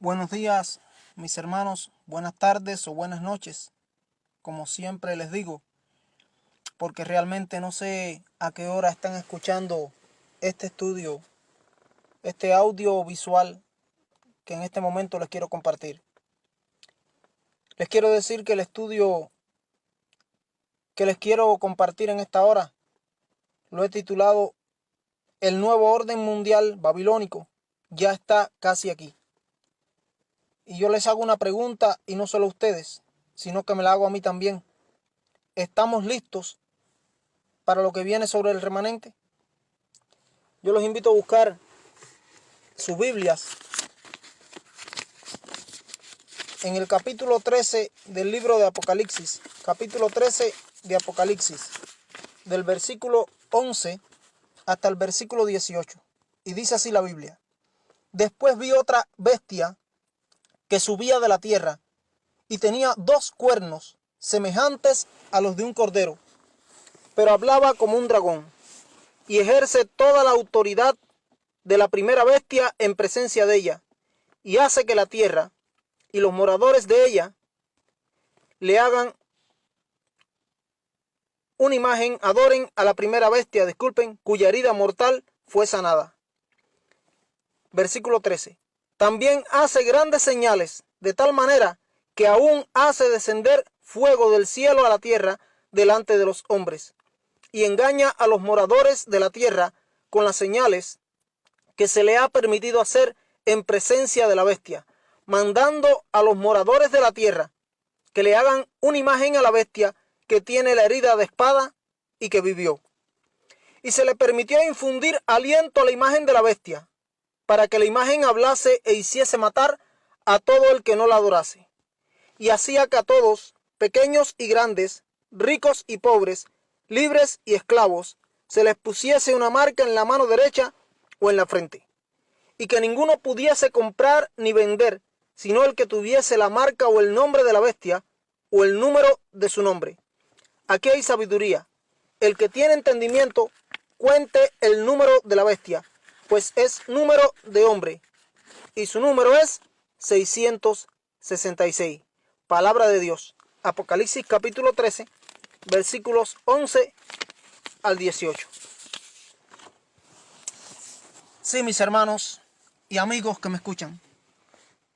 Buenos días, mis hermanos, buenas tardes o buenas noches, como siempre les digo, porque realmente no sé a qué hora están escuchando este estudio, este audiovisual que en este momento les quiero compartir. Les quiero decir que el estudio que les quiero compartir en esta hora lo he titulado El nuevo orden mundial babilónico ya está casi aquí. Y yo les hago una pregunta, y no solo a ustedes, sino que me la hago a mí también. ¿Estamos listos para lo que viene sobre el remanente? Yo los invito a buscar sus Biblias en el capítulo 13 del libro de Apocalipsis. Capítulo 13 de Apocalipsis, del versículo 11 hasta el versículo 18. Y dice así la Biblia: Después vi otra bestia que subía de la tierra y tenía 2 cuernos semejantes a los de un cordero, pero hablaba como un dragón, y ejerce toda la autoridad de la primera bestia en presencia de ella, y hace que la tierra y los moradores de ella le hagan una imagen, adoren a la primera bestia, cuya herida mortal fue sanada. Versículo 13. También hace grandes señales, de tal manera que aún hace descender fuego del cielo a la tierra delante de los hombres, y engaña a los moradores de la tierra con las señales que se le ha permitido hacer en presencia de la bestia, mandando a los moradores de la tierra que le hagan una imagen a la bestia que tiene la herida de espada y que vivió. Y se le permitió infundir aliento a la imagen de la bestia, para que la imagen hablase e hiciese matar a todo el que no la adorase. Y hacía que a todos, pequeños y grandes, ricos y pobres, libres y esclavos, se les pusiese una marca en la mano derecha o en la frente, y que ninguno pudiese comprar ni vender, sino el que tuviese la marca o el nombre de la bestia, o el número de su nombre. Aquí hay sabiduría. El que tiene entendimiento, cuente el número de la bestia, pues es número de hombre, y su número es 666. Palabra de Dios. Apocalipsis capítulo 13, versículos 11 al 18. Sí, mis hermanos y amigos que me escuchan,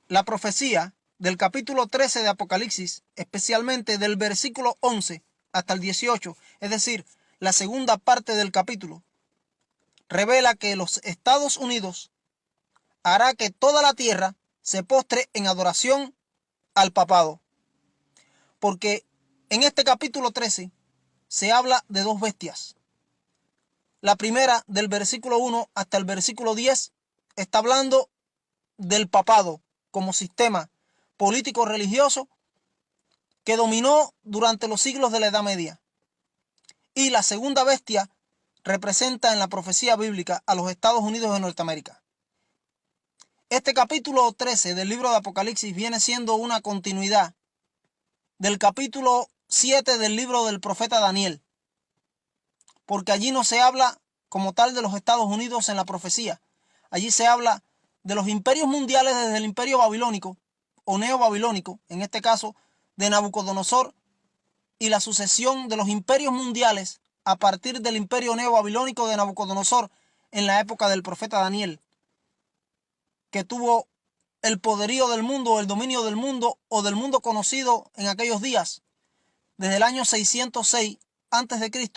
la profecía del capítulo 13 de Apocalipsis, especialmente del versículo 11 hasta el 18, es decir, la segunda parte del capítulo, revela que los Estados Unidos hará que toda la tierra se postre en adoración al papado. Porque en este capítulo 13 se habla de 2 bestias. La primera, del versículo 1 hasta el versículo 10, está hablando del papado como sistema político-religioso que dominó durante los siglos de la Edad Media. Y la segunda bestia representa en la profecía bíblica a los Estados Unidos de Norteamérica. Este capítulo 13 del libro de Apocalipsis viene siendo una continuidad del capítulo 7 del libro del profeta Daniel, porque allí no se habla como tal de los Estados Unidos en la profecía. Allí se habla de los imperios mundiales desde el imperio babilónico o neobabilónico, en este caso de Nabucodonosor, y la sucesión de los imperios mundiales a partir del imperio neobabilónico de Nabucodonosor en la época del profeta Daniel, que tuvo el poderío del mundo, el dominio del mundo o del mundo conocido en aquellos días, desde el año 606 a.C.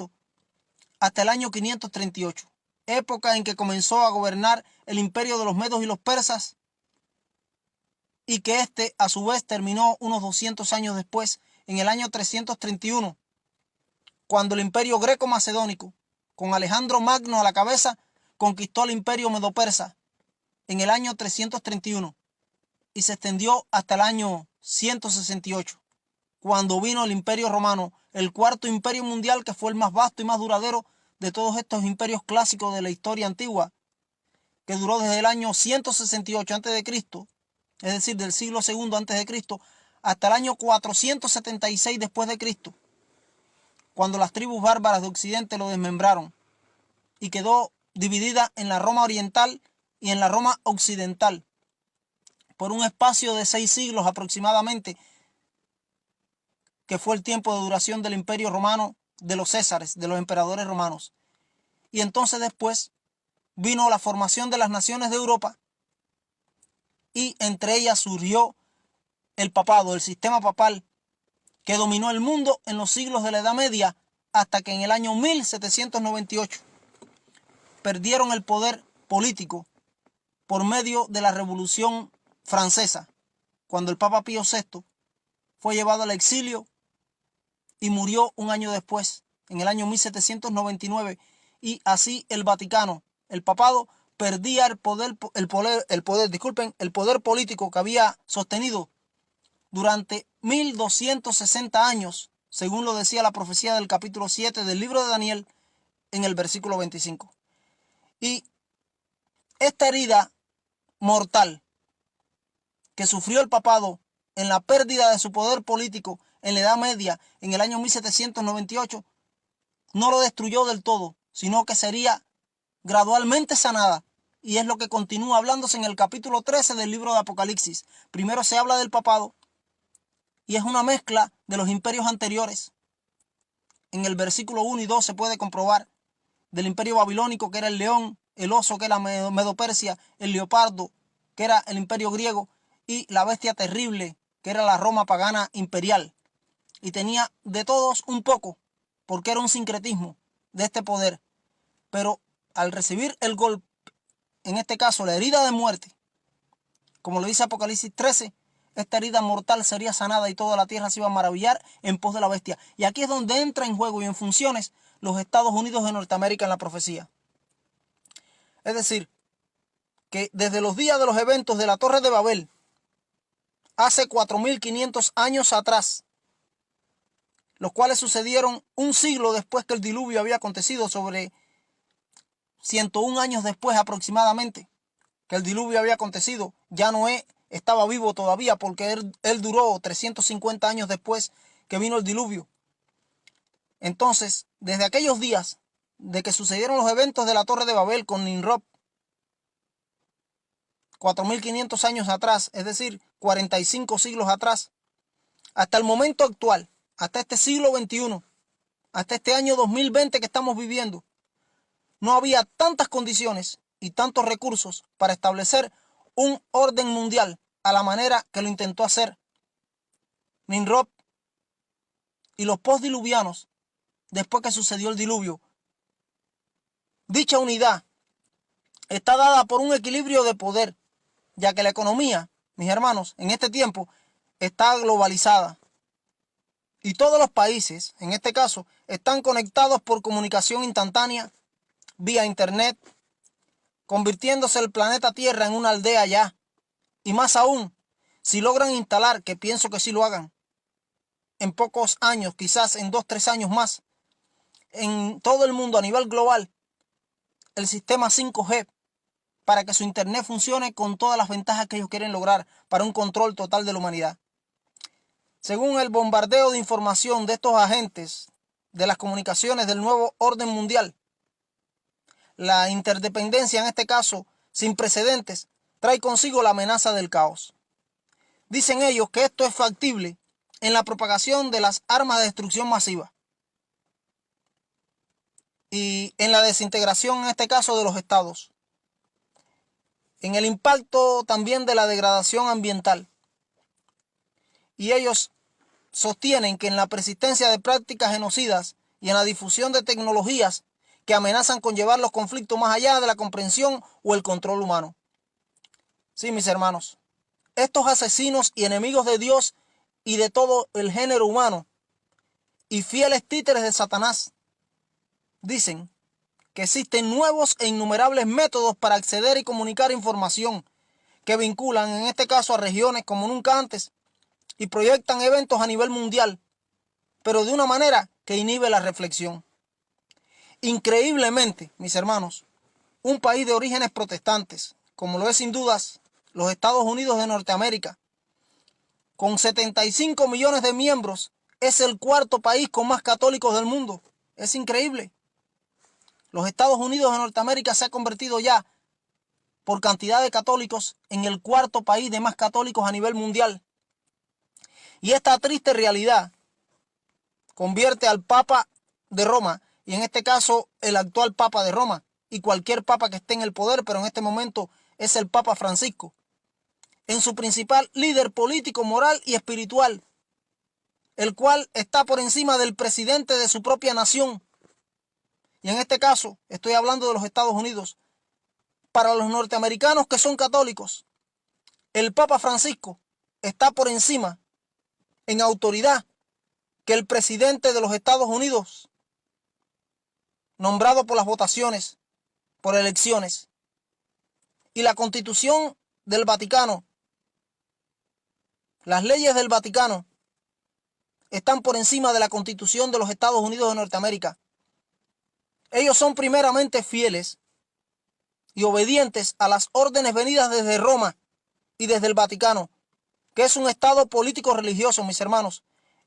hasta el año 538, época en que comenzó a gobernar el imperio de los medos y los persas, y que este a su vez terminó unos 200 años después, en el año 331, cuando el imperio greco-macedónico, con Alejandro Magno a la cabeza, conquistó el imperio medo-persa en el año 331 y se extendió hasta el año 168, cuando vino el imperio romano, el cuarto imperio mundial, que fue el más vasto y más duradero de todos estos imperios clásicos de la historia antigua, que duró desde el año 168 a.C., es decir, del siglo II a.C., hasta el año 476 después de Cristo, cuando las tribus bárbaras de Occidente lo desmembraron y quedó dividida en la Roma oriental y en la Roma occidental, por un espacio de 6 siglos aproximadamente, que fue el tiempo de duración del Imperio Romano, de los Césares, de los emperadores romanos. Y entonces después vino la formación de las naciones de Europa y entre ellas surgió el papado, el sistema papal, que dominó el mundo en los siglos de la Edad Media hasta que en el año 1798 perdieron el poder político por medio de la Revolución Francesa, cuando el Papa Pío VI fue llevado al exilio y murió un año después, en el año 1799, y así el Vaticano, el papado, perdía el poder político que había sostenido durante 1260 años, según lo decía la profecía del capítulo 7 del libro de Daniel en el versículo 25. Y esta herida mortal que sufrió el papado en la pérdida de su poder político en la Edad Media en el año 1798 no lo destruyó del todo, sino que sería gradualmente sanada. Y es lo que continúa hablándose en el capítulo 13 del libro de Apocalipsis. Primero se habla del papado y es una mezcla de los imperios anteriores. En el versículo 1 y 2 se puede comprobar del imperio babilónico, que era el león, el oso, que era Medo-Persia, el leopardo, que era el imperio griego, y la bestia terrible, que era la Roma pagana imperial. Y tenía de todos un poco, porque era un sincretismo de este poder. Pero al recibir el golpe, en este caso la herida de muerte, como lo dice Apocalipsis 13, esta herida mortal sería sanada y toda la tierra se iba a maravillar en pos de la bestia. Y aquí es donde entra en juego y en funciones los Estados Unidos de Norteamérica en la profecía. Es decir, que desde los días de los eventos de la Torre de Babel, hace 4500 años atrás, los cuales sucedieron un siglo después que el diluvio había acontecido, sobre 101 años después aproximadamente que el diluvio había acontecido. Ya Noé estaba vivo todavía porque él duró 350 años después que vino el diluvio. Entonces, desde aquellos días de que sucedieron los eventos de la Torre de Babel con Nimrod, 4500 años atrás, es decir, 45 siglos atrás, hasta el momento actual, hasta este siglo XXI, hasta este año 2020 que estamos viviendo, no había tantas condiciones y tantos recursos para establecer un orden mundial a la manera que lo intentó hacer Nimrod y los postdiluvianos después que sucedió el diluvio. Dicha unidad está dada por un equilibrio de poder, ya que la economía, mis hermanos, en este tiempo está globalizada y todos los países, en este caso, están conectados por comunicación instantánea vía internet, convirtiéndose el planeta Tierra en una aldea ya. Y más aún, si logran instalar, que pienso que sí lo hagan, en pocos años, quizás en 2-3 años más, en todo el mundo a nivel global, el sistema 5G, para que su internet funcione con todas las ventajas que ellos quieren lograr para un control total de la humanidad. Según el bombardeo de información de estos agentes de las comunicaciones del nuevo orden mundial, la interdependencia, en este caso sin precedentes, trae consigo la amenaza del caos. Dicen ellos que esto es factible en la propagación de las armas de destrucción masiva y en la desintegración, en este caso, de los estados, en el impacto también de la degradación ambiental. Y ellos sostienen que en la persistencia de prácticas genocidas y en la difusión de tecnologías que amenazan con llevar los conflictos más allá de la comprensión o el control humano. Sí, mis hermanos, estos asesinos y enemigos de Dios y de todo el género humano y fieles títeres de Satanás dicen que existen nuevos e innumerables métodos para acceder y comunicar información que vinculan, en este caso, a regiones como nunca antes y proyectan eventos a nivel mundial, pero de una manera que inhibe la reflexión. Increíblemente, mis hermanos, un país de orígenes protestantes, como lo es sin dudas los Estados Unidos de Norteamérica, con 75 millones de miembros, es el cuarto país con más católicos del mundo. Es increíble. Los Estados Unidos de Norteamérica se ha convertido ya por cantidad de católicos en el cuarto país de más católicos a nivel mundial. Y esta triste realidad convierte al Papa de Roma, y en este caso el actual Papa de Roma, y cualquier Papa que esté en el poder, pero en este momento es el Papa Francisco, en su principal líder político, moral y espiritual, el cual está por encima del presidente de su propia nación. Y en este caso estoy hablando de los Estados Unidos. Para los norteamericanos que son católicos, el Papa Francisco está por encima en autoridad que el presidente de los Estados Unidos, nombrado por las votaciones, por elecciones. Y la Constitución del Vaticano, las leyes del Vaticano, están por encima de la Constitución de los Estados Unidos de Norteamérica. Ellos son primeramente fieles y obedientes a las órdenes venidas desde Roma y desde el Vaticano, que es un estado político religioso, mis hermanos,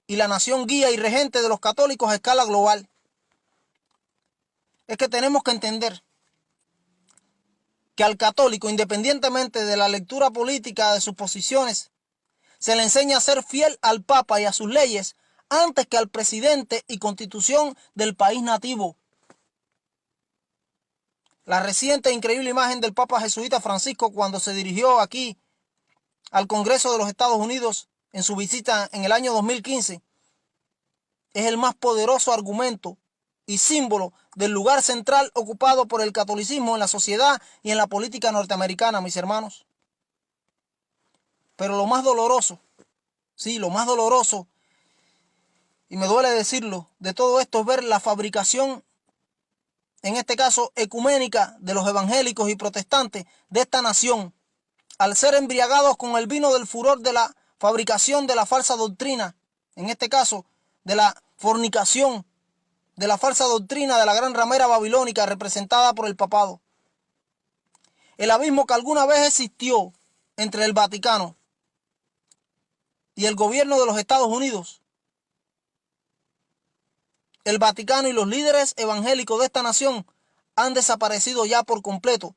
y la nación guía y regente de los católicos a escala global. Es que tenemos que entender que al católico, independientemente de la lectura política de sus posiciones, se le enseña a ser fiel al Papa y a sus leyes antes que al presidente y constitución del país nativo. La reciente e increíble imagen del Papa jesuita Francisco cuando se dirigió aquí al Congreso de los Estados Unidos en su visita en el año 2015 es el más poderoso argumento y símbolo del lugar central ocupado por el catolicismo en la sociedad y en la política norteamericana, mis hermanos. Pero lo más doloroso, sí, lo más doloroso, y me duele decirlo, de todo esto es ver la fabricación, en este caso ecuménica, de los evangélicos y protestantes de esta nación, al ser embriagados con el vino del furor de la fabricación de la falsa doctrina, en este caso de la fornicación, de la falsa doctrina de la gran ramera babilónica representada por el papado. El abismo que alguna vez existió entre el Vaticano y el gobierno de los Estados Unidos, el Vaticano y los líderes evangélicos de esta nación han desaparecido ya por completo,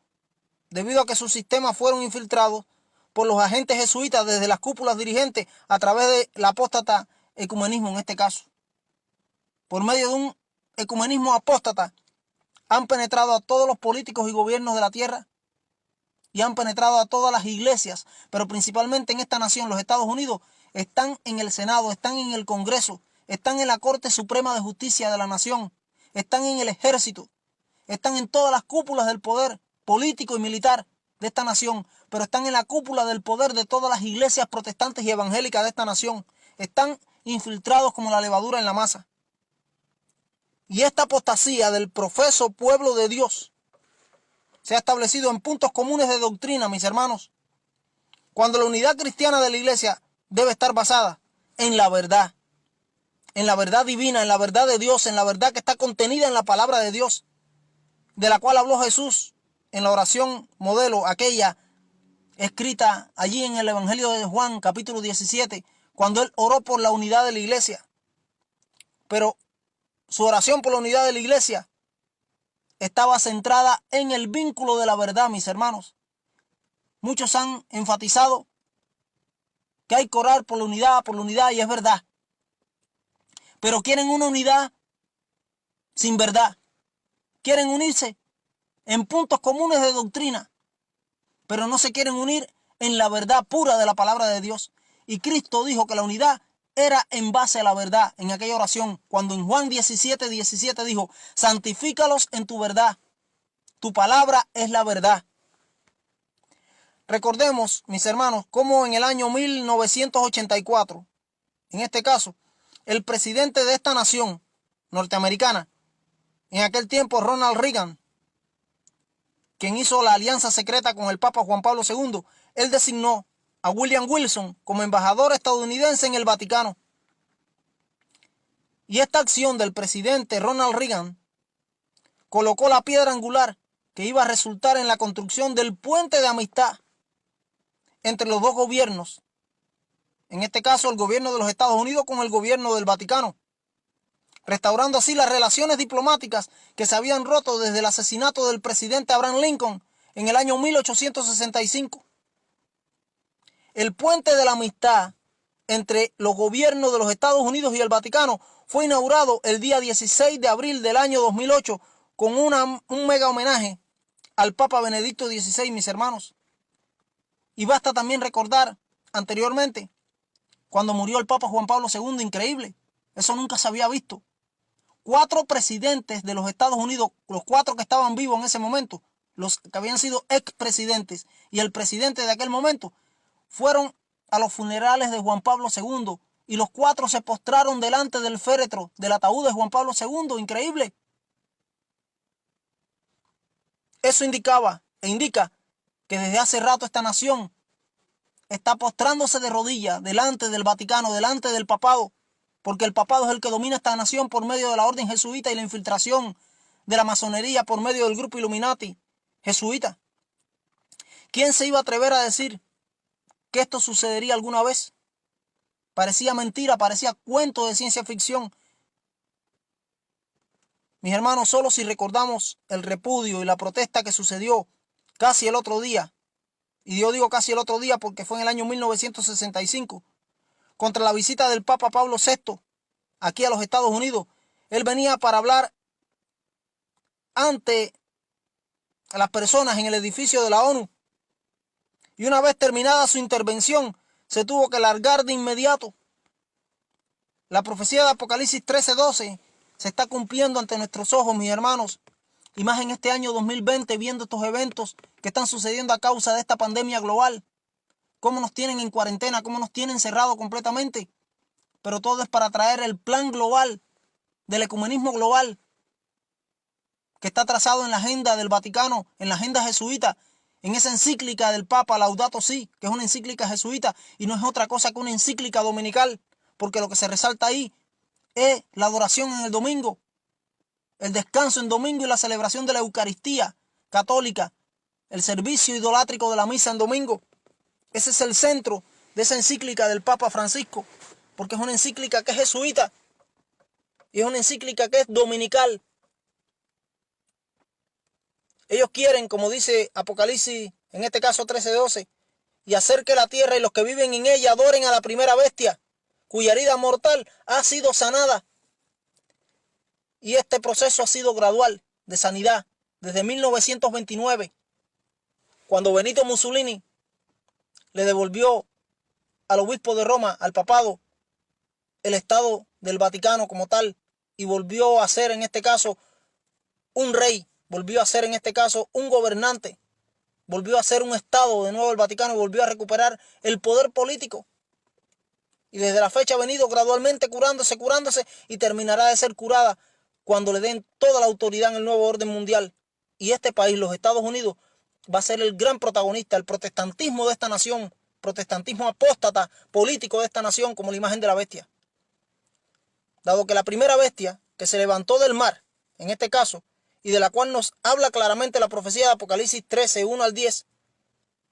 debido a que sus sistemas fueron infiltrados por los agentes jesuitas desde las cúpulas dirigentes a través del apóstata ecumenismo en este caso. Por medio de un ecumenismo apóstata han penetrado a todos los políticos y gobiernos de la tierra y han penetrado a todas las iglesias, pero principalmente en esta nación, los Estados Unidos, están en el Senado, están en el Congreso, están en la Corte Suprema de Justicia de la nación, están en el ejército, están en todas las cúpulas del poder político y militar de esta nación, pero están en la cúpula del poder de todas las iglesias protestantes y evangélicas de esta nación. Están infiltrados como la levadura en la masa. Y esta apostasía del profeso pueblo de Dios se ha establecido en puntos comunes de doctrina, mis hermanos, cuando la unidad cristiana de la iglesia debe estar basada en la verdad divina, en la verdad de Dios, en la verdad que está contenida en la palabra de Dios, de la cual habló Jesús en la oración modelo, aquella escrita allí en el Evangelio de Juan, capítulo 17, cuando él oró por la unidad de la iglesia. Pero su oración por la unidad de la iglesia estaba centrada en el vínculo de la verdad, mis hermanos. Muchos han enfatizado que hay que orar por la unidad, y es verdad. Pero quieren una unidad sin verdad. Quieren unirse en puntos comunes de doctrina, pero no se quieren unir en la verdad pura de la palabra de Dios. Y Cristo dijo que la unidad era en base a la verdad en aquella oración, cuando en Juan 17:17 dijo: santifícalos en tu verdad, tu palabra es la verdad. Recordemos, mis hermanos, cómo en el año 1984, en este caso, el presidente de esta nación norteamericana, en aquel tiempo Ronald Reagan, quien hizo la alianza secreta con el Papa Juan Pablo II, él designó a William Wilson como embajador estadounidense en el Vaticano. Y esta acción del presidente Ronald Reagan colocó la piedra angular que iba a resultar en la construcción del puente de amistad entre los dos gobiernos, en este caso el gobierno de los Estados Unidos con el gobierno del Vaticano, restaurando así las relaciones diplomáticas que se habían roto desde el asesinato del presidente Abraham Lincoln en el año 1865. El puente de la amistad entre los gobiernos de los Estados Unidos y el Vaticano fue inaugurado el día 16 de abril del año 2008 con un mega homenaje al Papa Benedicto XVI, mis hermanos. Y basta también recordar anteriormente cuando murió el Papa Juan Pablo II, increíble, eso nunca se había visto. 4 presidentes de los Estados Unidos, los 4 que estaban vivos en ese momento, los que habían sido expresidentes y el presidente de aquel momento, fueron a los funerales de Juan Pablo II y los 4 se postraron delante del féretro, del ataúd de Juan Pablo II, increíble. Eso indicaba e indica que desde hace rato esta nación está postrándose de rodillas delante del Vaticano, delante del papado, porque el papado es el que domina esta nación por medio de la orden jesuita y la infiltración de la masonería por medio del grupo Illuminati jesuita. ¿Quién se iba a atrever a decir que esto sucedería alguna vez? Parecía mentira, parecía cuento de ciencia ficción. Mis hermanos, solo si recordamos el repudio y la protesta que sucedió casi el otro día, y yo digo casi el otro día porque fue en el año 1965, contra la visita del Papa Pablo VI aquí a los Estados Unidos. Él venía para hablar ante las personas en el edificio de la ONU. Y una vez terminada su intervención, se tuvo que largar de inmediato. La profecía de Apocalipsis 13:12 se está cumpliendo ante nuestros ojos, mis hermanos. Y más en este año 2020, viendo estos eventos que están sucediendo a causa de esta pandemia global. Cómo nos tienen en cuarentena, cómo nos tienen cerrados completamente. Pero todo es para traer el plan global, del ecumenismo global, que está trazado en la agenda del Vaticano, en la agenda jesuita, en esa encíclica del Papa Laudato Si, que es una encíclica jesuita y no es otra cosa que una encíclica dominical, porque lo que se resalta ahí es la adoración en el domingo, el descanso en domingo y la celebración de la Eucaristía católica, el servicio idolátrico de la misa en domingo. Ese es el centro de esa encíclica del Papa Francisco, porque es una encíclica que es jesuita y es una encíclica que es dominical. Ellos quieren, como dice Apocalipsis, en este caso 13:12, y hacer que la tierra y los que viven en ella adoren a la primera bestia, cuya herida mortal ha sido sanada. Y este proceso ha sido gradual de sanidad desde 1929, cuando Benito Mussolini le devolvió al obispo de Roma, al papado, el Estado del Vaticano como tal, y volvió a ser en este caso un rey, volvió a ser en este caso un gobernante, volvió a ser un Estado de nuevo el Vaticano y volvió a recuperar el poder político. Y desde la fecha ha venido gradualmente curándose y terminará de ser curada cuando le den toda la autoridad en el nuevo orden mundial. Y este país, los Estados Unidos, va a ser el gran protagonista, el protestantismo de esta nación, protestantismo apóstata político de esta nación como la imagen de la bestia. Dado que la primera bestia que se levantó del mar, en este caso, y de la cual nos habla claramente la profecía de Apocalipsis 13, 1 al 10,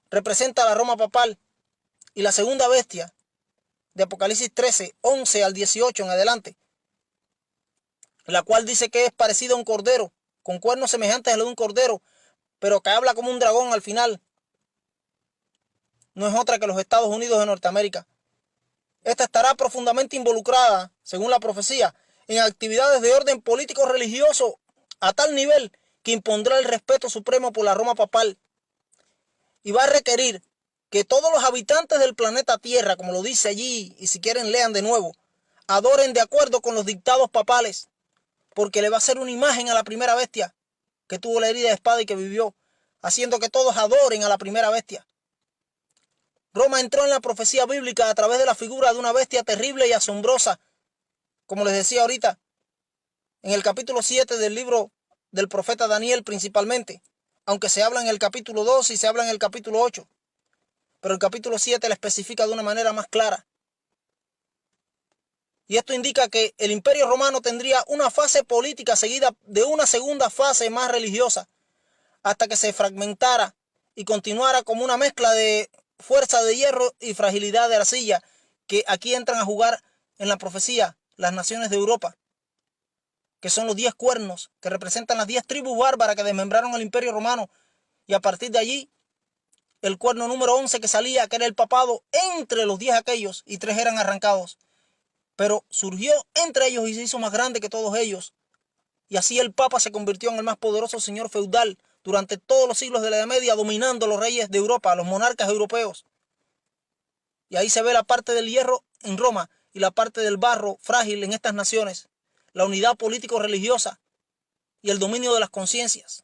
representa a la Roma papal, y la segunda bestia de Apocalipsis 13, 11 al 18 en adelante, la cual dice que es parecida a un cordero, con cuernos semejantes a los de un cordero, pero que habla como un dragón al final, no es otra que los Estados Unidos de Norteamérica. Esta estará profundamente involucrada, según la profecía, en actividades de orden político-religioso a tal nivel que impondrá el respeto supremo por la Roma papal y va a requerir que todos los habitantes del planeta Tierra, como lo dice allí, y si quieren lean de nuevo, adoren de acuerdo con los dictados papales, porque le va a hacer una imagen a la primera bestia que tuvo la herida de espada y que vivió, haciendo que todos adoren a la primera bestia. Roma entró en la profecía bíblica a través de la figura de una bestia terrible y asombrosa, como les decía ahorita, en el capítulo 7 del libro del profeta Daniel principalmente, aunque se habla en el capítulo 2 y se habla en el capítulo 8, pero el capítulo 7 la especifica de una manera más clara. Y esto indica que el Imperio Romano tendría una fase política seguida de una segunda fase más religiosa, hasta que se fragmentara y continuara como una mezcla de fuerza de hierro y fragilidad de arcilla, que aquí entran a jugar en la profecía las naciones de Europa, que son los 10 cuernos, que representan las 10 tribus bárbaras que desmembraron el Imperio Romano Y a partir de allí, el cuerno número 11 que salía, que era el papado, entre los 10 aquellos, y 3 eran arrancados. Pero surgió entre ellos y se hizo más grande que todos ellos. Y así el Papa se convirtió en el más poderoso señor feudal durante todos los siglos de la Edad Media, dominando a los reyes de Europa, a los monarcas europeos. Y ahí se ve la parte del hierro en Roma y la parte del barro frágil en estas naciones, la unidad político-religiosa y el dominio de las conciencias.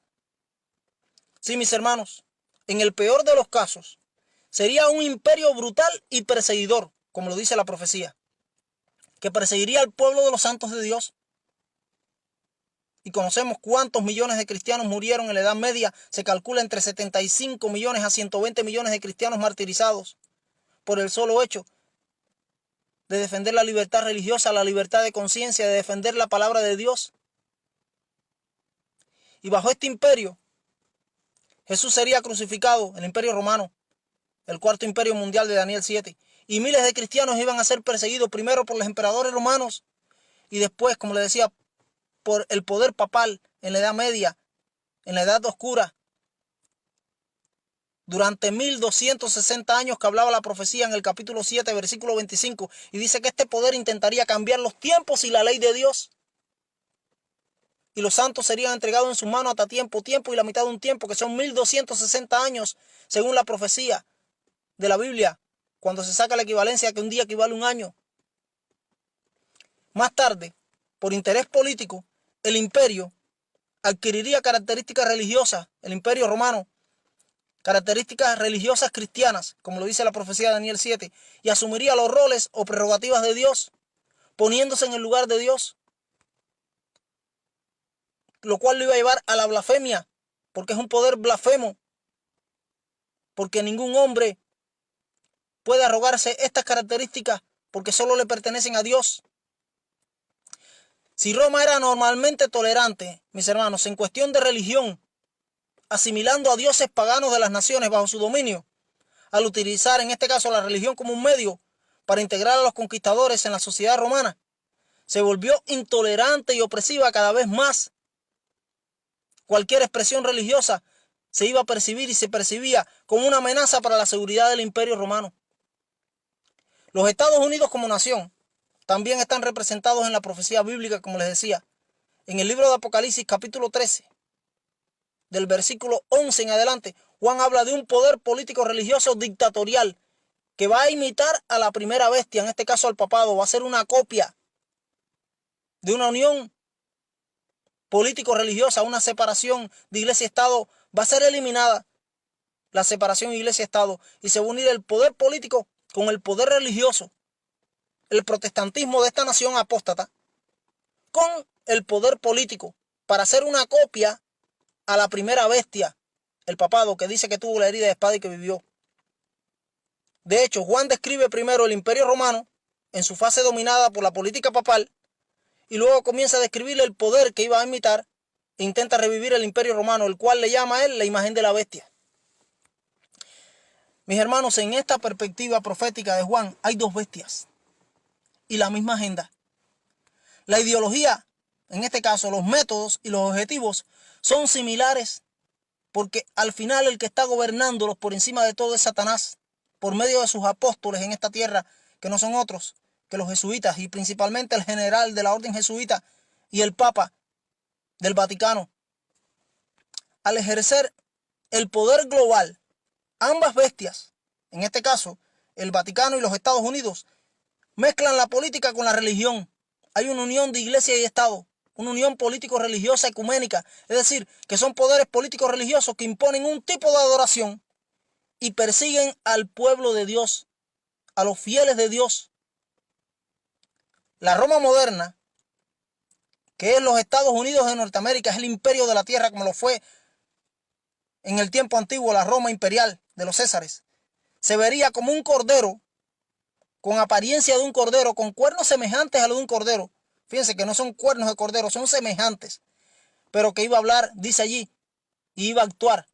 Sí, mis hermanos, en el peor de los casos, sería un imperio brutal y perseguidor, como lo dice la profecía, que perseguiría al pueblo de los santos de Dios. Y conocemos cuántos millones de cristianos murieron en la Edad Media. Se calcula entre 75 millones a 120 millones de cristianos martirizados por el solo hecho de defender la libertad religiosa, la libertad de conciencia, de defender la palabra de Dios. Y bajo este imperio, Jesús sería crucificado, el imperio romano, el cuarto imperio mundial de Daniel 7. Y miles de cristianos iban a ser perseguidos primero por los emperadores romanos y después, como les decía, por el poder papal en la Edad Media, en la Edad Oscura, durante 1260 años que hablaba la profecía en el capítulo 7, versículo 25, y dice que este poder intentaría cambiar los tiempos y la ley de Dios. Y los santos serían entregados en sus manos hasta tiempo y la mitad de un tiempo, que son 1260 años, según la profecía de la Biblia, cuando se saca la equivalencia que un día equivale a un año. Más tarde, por interés político, el imperio adquiriría características religiosas, el imperio romano, características religiosas cristianas, como lo dice la profecía de Daniel 7, y asumiría los roles o prerrogativas de Dios, poniéndose en el lugar de Dios, lo cual lo iba a llevar a la blasfemia, porque es un poder blasfemo, porque ningún hombre puede arrogarse estas características porque solo le pertenecen a Dios. Si Roma era normalmente tolerante, mis hermanos, en cuestión de religión, asimilando a dioses paganos de las naciones bajo su dominio, al utilizar en este caso la religión como un medio para integrar a los conquistadores en la sociedad romana, se volvió intolerante y opresiva cada vez más. Cualquier expresión religiosa se iba a percibir y se percibía como una amenaza para la seguridad del imperio romano. Los Estados Unidos como nación también están representados en la profecía bíblica, como les decía. En el libro de Apocalipsis capítulo 13, del versículo 11 en adelante, Juan habla de un poder político religioso dictatorial que va a imitar a la primera bestia, en este caso al papado. Va a ser una copia de una unión político-religiosa, una separación de iglesia y Estado. Va a ser eliminada la separación iglesia-Estado y se va a unir el poder político con el poder religioso, el protestantismo de esta nación apóstata, con el poder político, para hacer una copia a la primera bestia, el papado, que dice que tuvo la herida de espada y que vivió. De hecho, Juan describe primero el imperio romano en su fase dominada por la política papal y luego comienza a describir el poder que iba a imitar e intenta revivir el imperio romano, el cual le llama a él la imagen de la bestia. Mis hermanos, en esta perspectiva profética de Juan hay dos bestias y la misma agenda. La ideología, en este caso los métodos y los objetivos, son similares porque al final el que está gobernándolos por encima de todo es Satanás, por medio de sus apóstoles en esta tierra, que no son otros que los jesuitas y principalmente el general de la orden jesuita y el Papa del Vaticano. Al ejercer el poder global, ambas bestias, en este caso el Vaticano y los Estados Unidos, mezclan la política con la religión. Hay una unión de iglesia y Estado, una unión político-religiosa ecuménica, es decir, que son poderes políticos religiosos que imponen un tipo de adoración y persiguen al pueblo de Dios, a los fieles de Dios. La Roma moderna, que es los Estados Unidos de Norteamérica, es el imperio de la tierra como lo fue en el tiempo antiguo la Roma imperial de los Césares, se vería como un cordero, con apariencia de un cordero, con cuernos semejantes a los de un cordero. Fíjense que no son cuernos de cordero, son semejantes, pero que iba a hablar, dice allí, y iba a actuar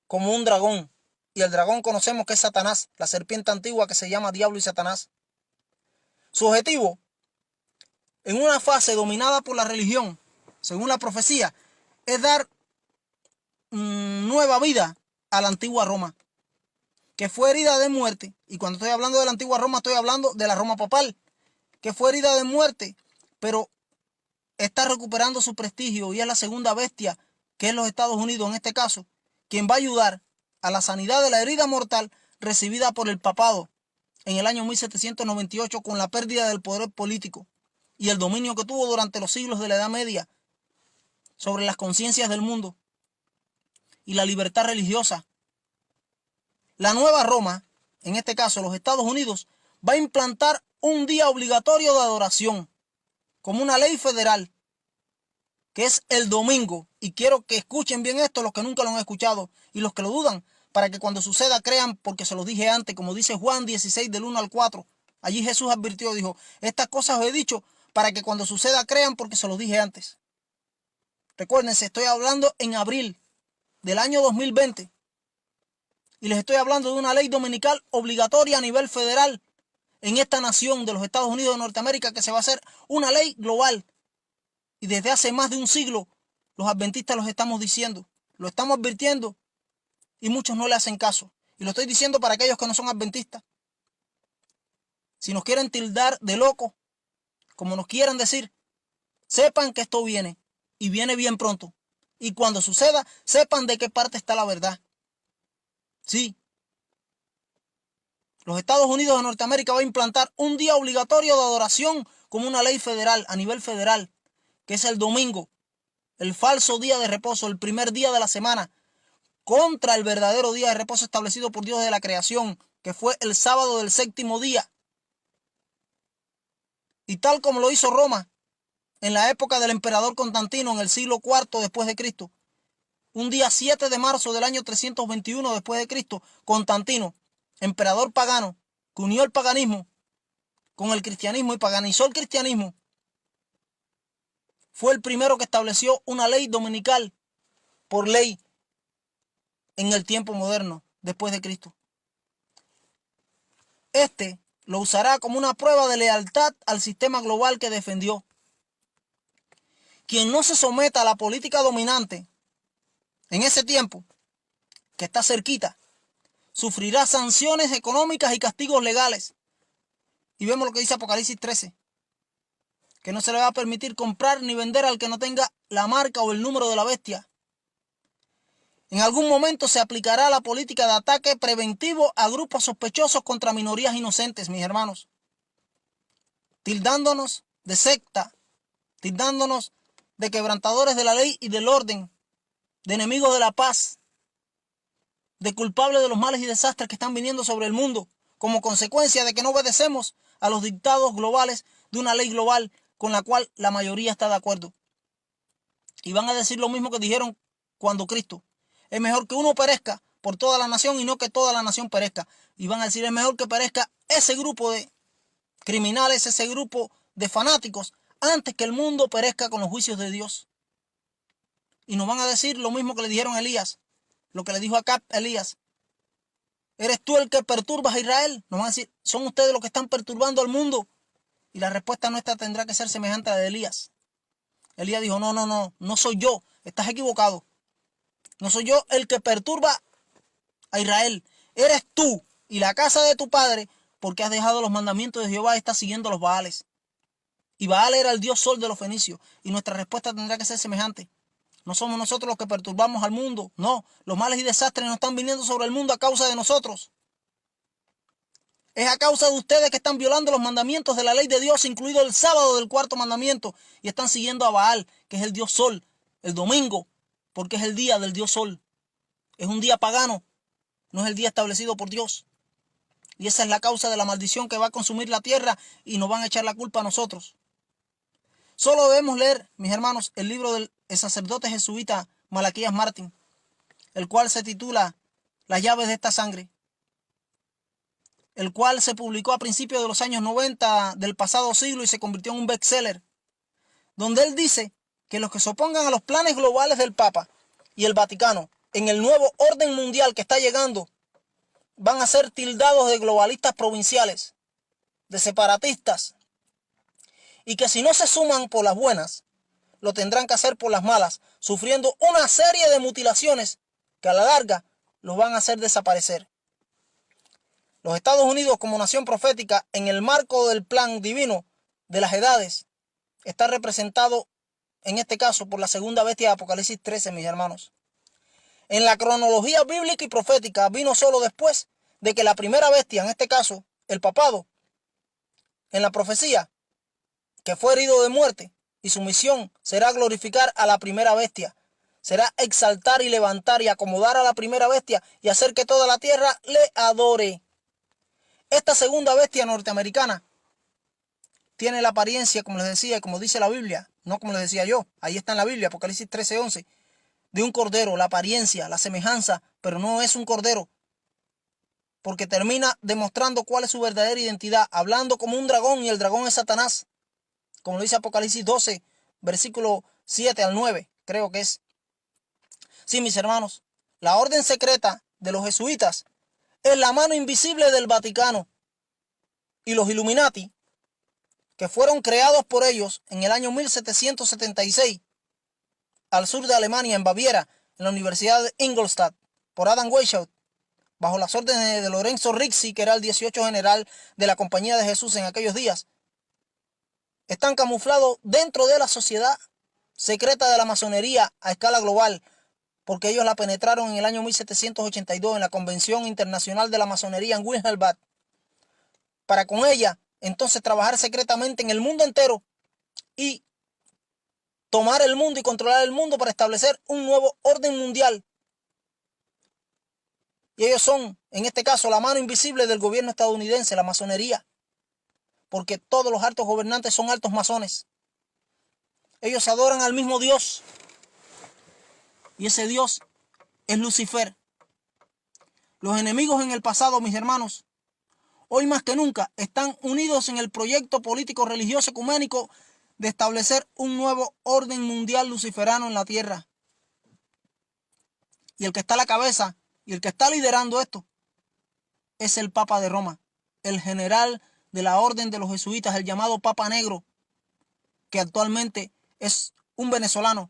como un dragón. Y el dragón conocemos que es Satanás, la serpiente antigua que se llama Diablo y Satanás. Su objetivo, en una fase dominada por la religión, según la profecía, es dar nueva vida a la antigua Roma, que fue herida de muerte, y cuando estoy hablando de la antigua Roma estoy hablando de la Roma papal, que fue herida de muerte, pero está recuperando su prestigio y es la segunda bestia, que es los Estados Unidos en este caso, quien va a ayudar a la sanidad de la herida mortal recibida por el papado en el año 1798 con la pérdida del poder político y el dominio que tuvo durante los siglos de la Edad Media sobre las conciencias del mundo y la libertad religiosa. La nueva Roma, en este caso los Estados Unidos, va a implantar un día obligatorio de adoración como una ley federal, que es el domingo. Y quiero que escuchen bien esto los que nunca lo han escuchado y los que lo dudan, para que cuando suceda crean, porque se los dije antes, como dice Juan 16 del 1 al 4. Allí Jesús advirtió, dijo, estas cosas os he dicho para que cuando suceda crean, porque se los dije antes. Recuérdense, estoy hablando en abril del año 2020 y les estoy hablando de una ley dominical obligatoria a nivel federal en esta nación de los Estados Unidos de Norteamérica, que se va a hacer una ley global. Y desde hace más de un siglo los adventistas los estamos diciendo, lo estamos advirtiendo y muchos no le hacen caso. Y lo estoy diciendo para aquellos que no son adventistas. Si nos quieren tildar de locos, como nos quieran decir, sepan que esto viene y viene bien pronto. Y cuando suceda, sepan de qué parte está la verdad. Sí. Los Estados Unidos de Norteamérica va a implantar un día obligatorio de adoración como una ley federal, a nivel federal, que es el domingo, el falso día de reposo, el primer día de la semana, contra el verdadero día de reposo establecido por Dios de la creación, que fue el sábado del séptimo día. Y tal como lo hizo Roma en la época del emperador Constantino en el siglo IV después de Cristo, un día 7 de marzo del año 321 después de Cristo, Constantino, emperador pagano, que unió el paganismo con el cristianismo y paganizó el cristianismo, fue el primero que estableció una ley dominical por ley en el tiempo moderno después de Cristo. Este lo usará como una prueba de lealtad al sistema global que defendió. Quien no se someta a la política dominante en ese tiempo, que está cerquita, sufrirá sanciones económicas y castigos legales. Y vemos lo que dice Apocalipsis 13, que no se le va a permitir comprar ni vender al que no tenga la marca o el número de la bestia. En algún momento se aplicará la política de ataque preventivo a grupos sospechosos contra minorías inocentes, mis hermanos, tildándonos de secta, tildándonos de quebrantadores de la ley y del orden, de enemigos de la paz, de culpables de los males y desastres que están viniendo sobre el mundo, como consecuencia de que no obedecemos a los dictados globales de una ley global con la cual la mayoría está de acuerdo. Y van a decir lo mismo que dijeron cuando Cristo: es mejor que uno perezca por toda la nación y no que toda la nación perezca. Y van a decir: es mejor que perezca ese grupo de criminales, ese grupo de fanáticos, antes que el mundo perezca con los juicios de Dios. Y nos van a decir lo mismo que le dijeron a Elías, lo que le dijo a Acab Elías: ¿eres tú el que perturbas a Israel? Nos van a decir: son ustedes los que están perturbando al mundo. Y la respuesta nuestra tendrá que ser semejante a la de Elías. Elías dijo: no soy yo, estás equivocado. No soy yo el que perturba a Israel. Eres tú y la casa de tu padre, porque has dejado los mandamientos de Jehová y estás siguiendo los Baales. Y Baal era el dios sol de los fenicios. Y nuestra respuesta tendrá que ser semejante. No somos nosotros los que perturbamos al mundo. No, los males y desastres no están viniendo sobre el mundo a causa de nosotros. Es a causa de ustedes que están violando los mandamientos de la ley de Dios, incluido el sábado del cuarto mandamiento, y están siguiendo a Baal, que es el dios sol, el domingo, porque es el día del dios sol. Es un día pagano, no es el día establecido por Dios. Y esa es la causa de la maldición que va a consumir la tierra y nos van a echar la culpa a nosotros. Solo debemos leer, mis hermanos, el libro del sacerdote jesuita Malaquías Martín, el cual se titula Las llaves de esta sangre, el cual se publicó a principios de los años 90 del pasado siglo y se convirtió en un bestseller, donde él dice que los que se opongan a los planes globales del Papa y el Vaticano en el nuevo orden mundial que está llegando van a ser tildados de globalistas provinciales, de separatistas, y que si no se suman por las buenas, lo tendrán que hacer por las malas, sufriendo una serie de mutilaciones que a la larga los van a hacer desaparecer. Los Estados Unidos como nación profética en el marco del plan divino de las edades está representado en este caso por la segunda bestia de Apocalipsis 13, mis hermanos. En la cronología bíblica y profética vino solo después de que la primera bestia, en este caso el papado, en la profecía, que fue herido de muerte, y su misión será glorificar a la primera bestia. Será exaltar y levantar y acomodar a la primera bestia y hacer que toda la tierra le adore. Esta segunda bestia norteamericana tiene la apariencia, como les decía, como dice la Biblia, no como les decía yo, ahí está en la Biblia, Apocalipsis 13:11, de un cordero, la apariencia, la semejanza, pero no es un cordero, porque termina demostrando cuál es su verdadera identidad, hablando como un dragón, y el dragón es Satanás, como lo dice Apocalipsis 12, versículo 7 al 9, creo que es. Sí, mis hermanos, la orden secreta de los jesuitas es la mano invisible del Vaticano, y los Illuminati, que fueron creados por ellos en el año 1776, al sur de Alemania, en Baviera, en la Universidad de Ingolstadt, por Adam Weishaupt, bajo las órdenes de Lorenzo Ricci, que era el 18 general de la Compañía de Jesús en aquellos días, están camuflados dentro de la sociedad secreta de la masonería a escala global, porque ellos la penetraron en el año 1782 en la Convención Internacional de la Masonería en Wilhelbad, para con ella entonces trabajar secretamente en el mundo entero y tomar el mundo y controlar el mundo para establecer un nuevo orden mundial. Y ellos son, en este caso, la mano invisible del gobierno estadounidense, la masonería, porque todos los altos gobernantes son altos masones. Ellos adoran al mismo Dios, y ese Dios es Lucifer. Los enemigos en el pasado, mis hermanos, hoy más que nunca están unidos en el proyecto político religioso ecuménico de establecer un nuevo orden mundial luciferano en la tierra. Y el que está a la cabeza y el que está liderando esto es el Papa de Roma, el general de la orden de los jesuitas, el llamado Papa Negro, que actualmente es un venezolano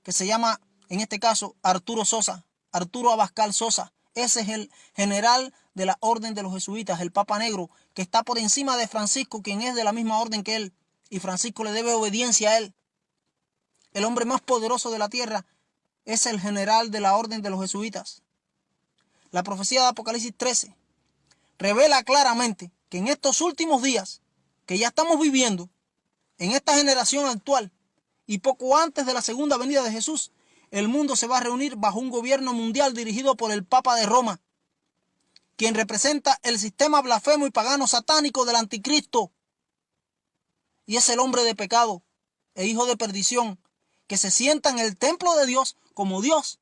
que se llama, en este caso, Arturo Sosa, Arturo Abascal Sosa. Ese es el general de la orden de los jesuitas, el Papa Negro, que está por encima de Francisco, quien es de la misma orden que él, y Francisco le debe obediencia a él. El hombre más poderoso de la tierra es el general de la orden de los jesuitas. La profecía de Apocalipsis 13 revela claramente que en estos últimos días que ya estamos viviendo, en esta generación actual y poco antes de la segunda venida de Jesús, el mundo se va a reunir bajo un gobierno mundial dirigido por el Papa de Roma, quien representa el sistema blasfemo y pagano satánico del anticristo, y es el hombre de pecado e hijo de perdición, que se sienta en el templo de Dios como Dios,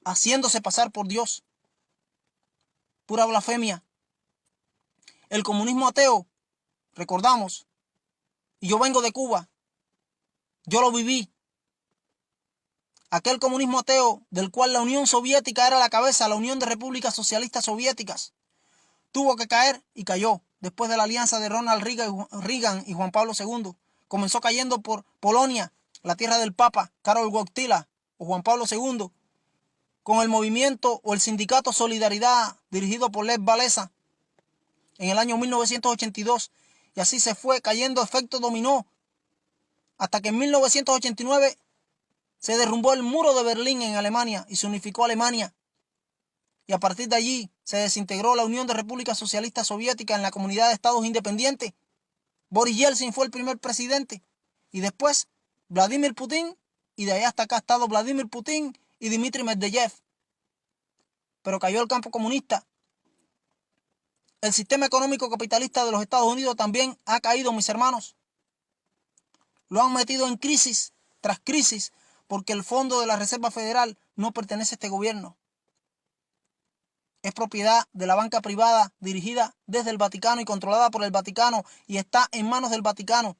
haciéndose pasar por Dios. Pura blasfemia. El comunismo ateo, recordamos, y yo vengo de Cuba, yo lo viví. Aquel comunismo ateo del cual la Unión Soviética era la cabeza, la Unión de Repúblicas Socialistas Soviéticas, tuvo que caer y cayó después de la alianza de Ronald Reagan y Juan Pablo II. Comenzó cayendo por Polonia, la tierra del Papa, Karol Wojtyla o Juan Pablo II, con el movimiento o el sindicato Solidaridad dirigido por Lech Walesa en el año 1982, y así se fue cayendo efecto dominó hasta que en 1989 se derrumbó el muro de Berlín en Alemania y se unificó Alemania, y a partir de allí se desintegró la Unión de Repúblicas Socialistas Soviéticas en la Comunidad de Estados Independientes. Boris Yeltsin fue el primer presidente, y después Vladimir Putin, y de allá hasta acá ha estado Vladimir Putin y Dmitry Medvedev. Pero cayó el campo comunista. El sistema económico capitalista de los Estados Unidos también ha caído, mis hermanos. Lo han metido en crisis tras crisis porque el fondo de la Reserva Federal no pertenece a este gobierno. Es propiedad de la banca privada dirigida desde el Vaticano y controlada por el Vaticano y está en manos del Vaticano.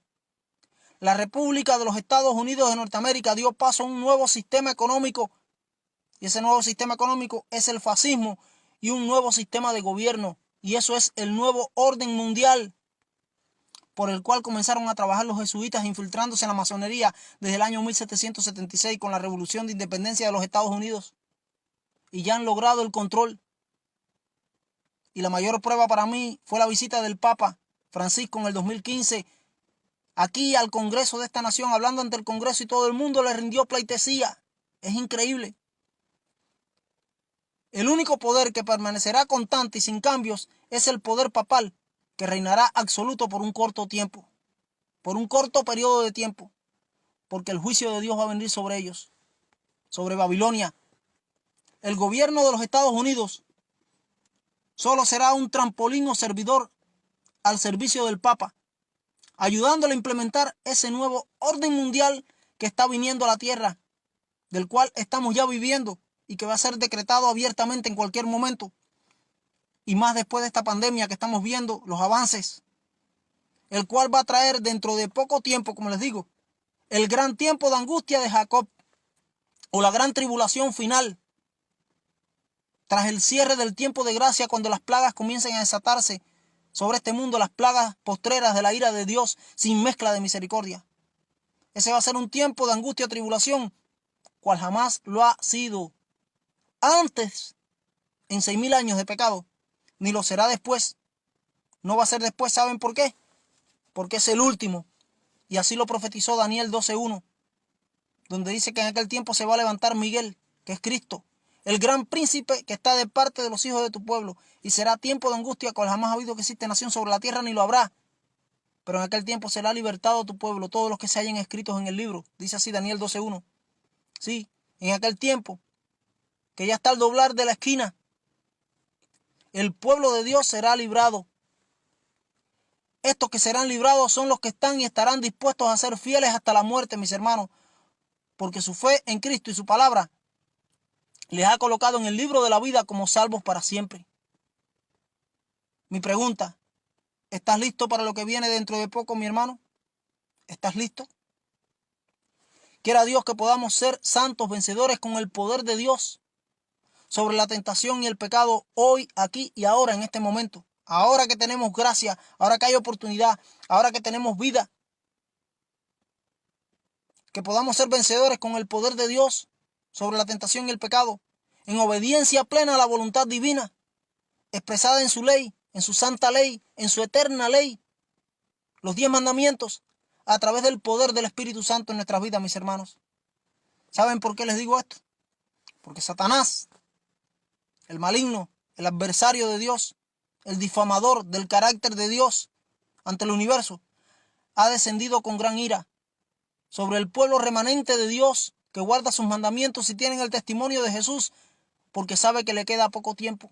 La República de los Estados Unidos de Norteamérica dio paso a un nuevo sistema económico, y ese nuevo sistema económico es el fascismo y un nuevo sistema de gobierno, y eso es el nuevo orden mundial por el cual comenzaron a trabajar los jesuitas infiltrándose en la masonería desde el año 1776 con la Revolución de Independencia de los Estados Unidos. y ya han logrado el control. Y la mayor prueba para mí fue la visita del Papa Francisco en el 2015 aquí al Congreso de esta nación, hablando ante el Congreso, y todo el mundo le rindió pleitesía. Es increíble. El único poder que permanecerá constante y sin cambios es el poder papal, que reinará absoluto por un corto tiempo, por un corto periodo de tiempo, porque el juicio de Dios va a venir sobre ellos, sobre Babilonia. El gobierno de los Estados Unidos solo será un trampolín o servidor al servicio del Papa, ayudándole a implementar ese nuevo orden mundial que está viniendo a la tierra, del cual estamos ya viviendo y que va a ser decretado abiertamente en cualquier momento. Y más después de esta pandemia que estamos viendo, los avances, el cual va a traer dentro de poco tiempo, como les digo, el gran tiempo de angustia de Jacob, o la gran tribulación final, tras el cierre del tiempo de gracia, cuando las plagas comiencen a desatarse sobre este mundo, las plagas postreras de la ira de Dios sin mezcla de misericordia. Ese va a ser un tiempo de angustia o tribulación, cual jamás lo ha sido antes en 6,000 años de pecado, ni lo será después. No va a ser después, ¿saben por qué? Porque es el último. Y así lo profetizó Daniel 12:1, donde dice que en aquel tiempo se va a levantar Miguel, que es Cristo, el gran príncipe que está de parte de los hijos de tu pueblo, y será tiempo de angustia cual jamás ha habido que existe nación sobre la tierra, ni lo habrá. Pero en aquel tiempo será libertado tu pueblo, todos los que se hayan escritos en el libro. Dice así Daniel 12:1. Sí, en aquel tiempo, que ya está al doblar de la esquina, el pueblo de Dios será librado. Estos que serán librados son los que están y estarán dispuestos a ser fieles hasta la muerte, mis hermanos, porque su fe en Cristo y su palabra les ha colocado en el libro de la vida como salvos para siempre. Mi pregunta, ¿estás listo para lo que viene dentro de poco, mi hermano? ¿Estás listo? Quiera Dios que podamos ser santos vencedores con el poder de Dios sobre la tentación y el pecado hoy, aquí y ahora, en este momento. Ahora que tenemos gracia, ahora que hay oportunidad, ahora que tenemos vida. Que podamos ser vencedores con el poder de Dios sobre la tentación y el pecado, en obediencia plena a la voluntad divina, expresada en su ley, en su santa ley, en su eterna ley, los 10 mandamientos, a través del poder del Espíritu Santo en nuestras vidas, mis hermanos. ¿Saben por qué les digo esto? Porque Satanás, el maligno, el adversario de Dios, el difamador del carácter de Dios ante el universo, ha descendido con gran ira sobre el pueblo remanente de Dios que guarda sus mandamientos y tienen el testimonio de Jesús, porque sabe que le queda poco tiempo.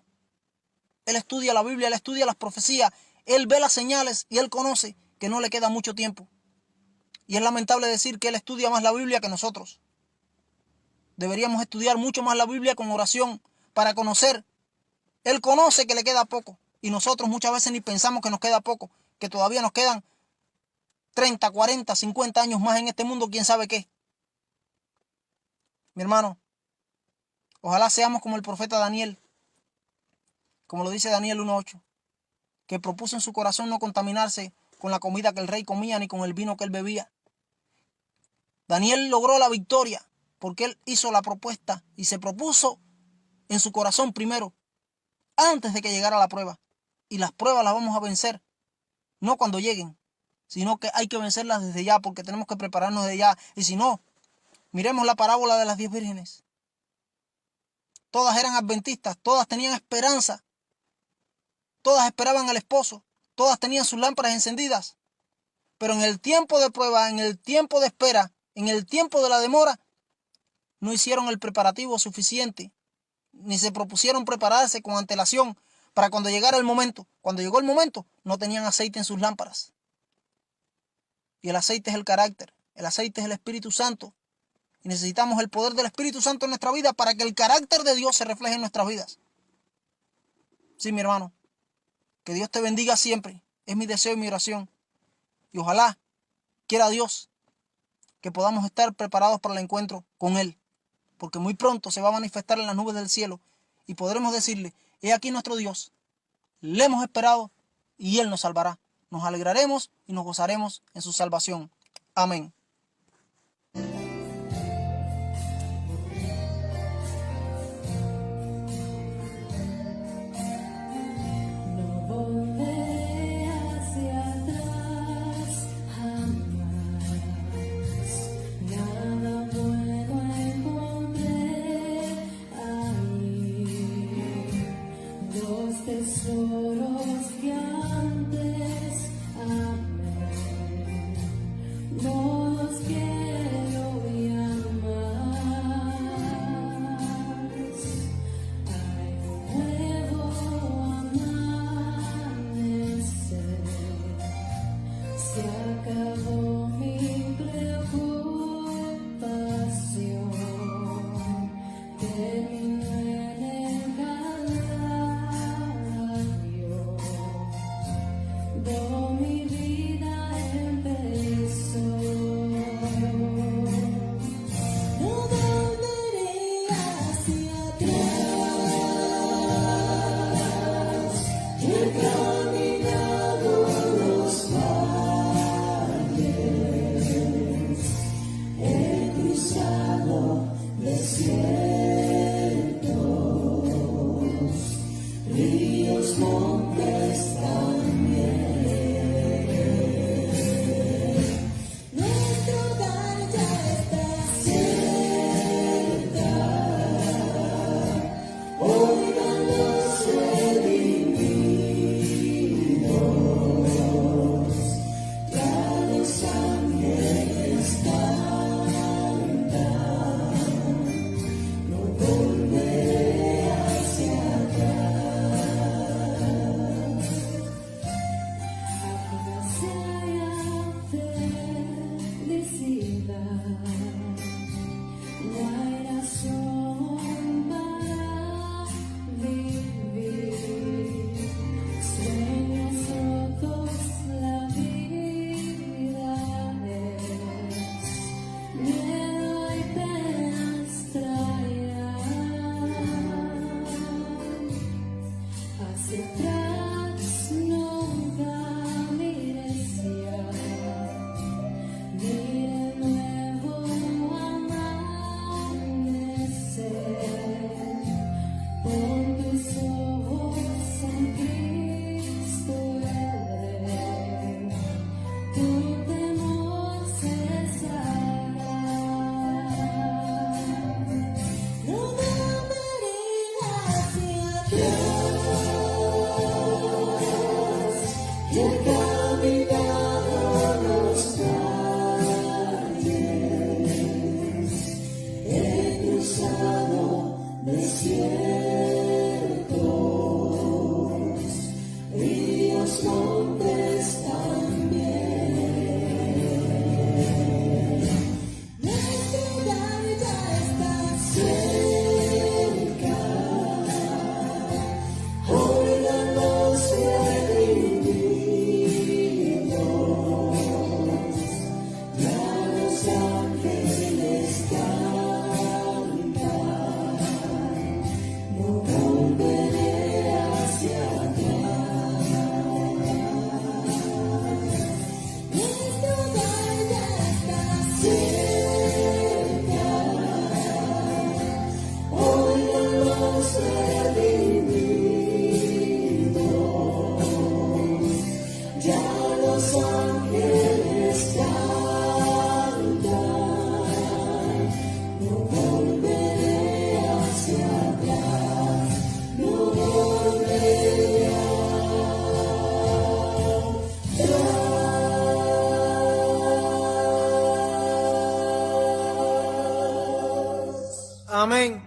Él estudia la Biblia, él estudia las profecías, él ve las señales y él conoce que no le queda mucho tiempo. Y es lamentable decir que él estudia más la Biblia que nosotros. Deberíamos estudiar mucho más la Biblia con oración para conocer. Él conoce que le queda poco y nosotros muchas veces ni pensamos que nos queda poco, que todavía nos quedan 30, 40, 50 años más en este mundo, quién sabe qué. Mi hermano, ojalá seamos como el profeta Daniel, como lo dice Daniel 1:8, que propuso en su corazón no contaminarse con la comida que el rey comía ni con el vino que él bebía. Daniel logró la victoria porque él hizo la propuesta y se propuso en su corazón primero, antes de que llegara la prueba. Y las pruebas las vamos a vencer, no cuando lleguen, sino que hay que vencerlas desde ya, porque tenemos que prepararnos desde ya. Y si no, miremos la parábola de las 10 vírgenes. Todas eran adventistas, todas tenían esperanza, todas esperaban al esposo, todas tenían sus lámparas encendidas. Pero en el tiempo de prueba, en el tiempo de espera, en el tiempo de la demora, no hicieron el preparativo suficiente, ni se propusieron prepararse con antelación para cuando llegara el momento. Cuando llegó el momento, no tenían aceite en sus lámparas. Y el aceite es el carácter, el aceite es el Espíritu Santo. Y necesitamos el poder del Espíritu Santo en nuestra vida para que el carácter de Dios se refleje en nuestras vidas. Sí, mi hermano, que Dios te bendiga siempre. Es mi deseo y mi oración. Y ojalá quiera Dios que podamos estar preparados para el encuentro con Él, porque muy pronto se va a manifestar en las nubes del cielo y podremos decirle: he aquí nuestro Dios, le hemos esperado y Él nos salvará. Nos alegraremos y nos gozaremos en su salvación. Amén. tesoros que antes amé, no los quiero ya más. Hay un nuevo amanecer, se acabó mi preocupación, terminó en el Calvario, mi vida empezó. No volveré hacia atrás, yo he caminado los valles, he cruzado desiertos, ríos, montes también. Nuestro hogar ya está cerca, oigan los redimidos, ya los ángeles cantan, no volveré hacia atrás. Apenas se haya felicidad, no hay razón para vivir. Sueños rotos, la vida es, miedo y penas traerán. Hacia atrás nunca mires ya, mira el nuevo amanecer, pon tus ojos en Cristo el Rey, tu temor cesará. No volveré hacia atrás, yo he caminado los valles, he cruzado desiertos, ríos, montes también. Nuestro hogar ya está cerca, oigan los redimidos, ya los ángeles cantan, no volveré hacia atrás. Nuestro hogar ya está cerca, oigan los redimidos, ya los ángeles cantan, no volveré hacia atrás, no volveré atrás. Amén.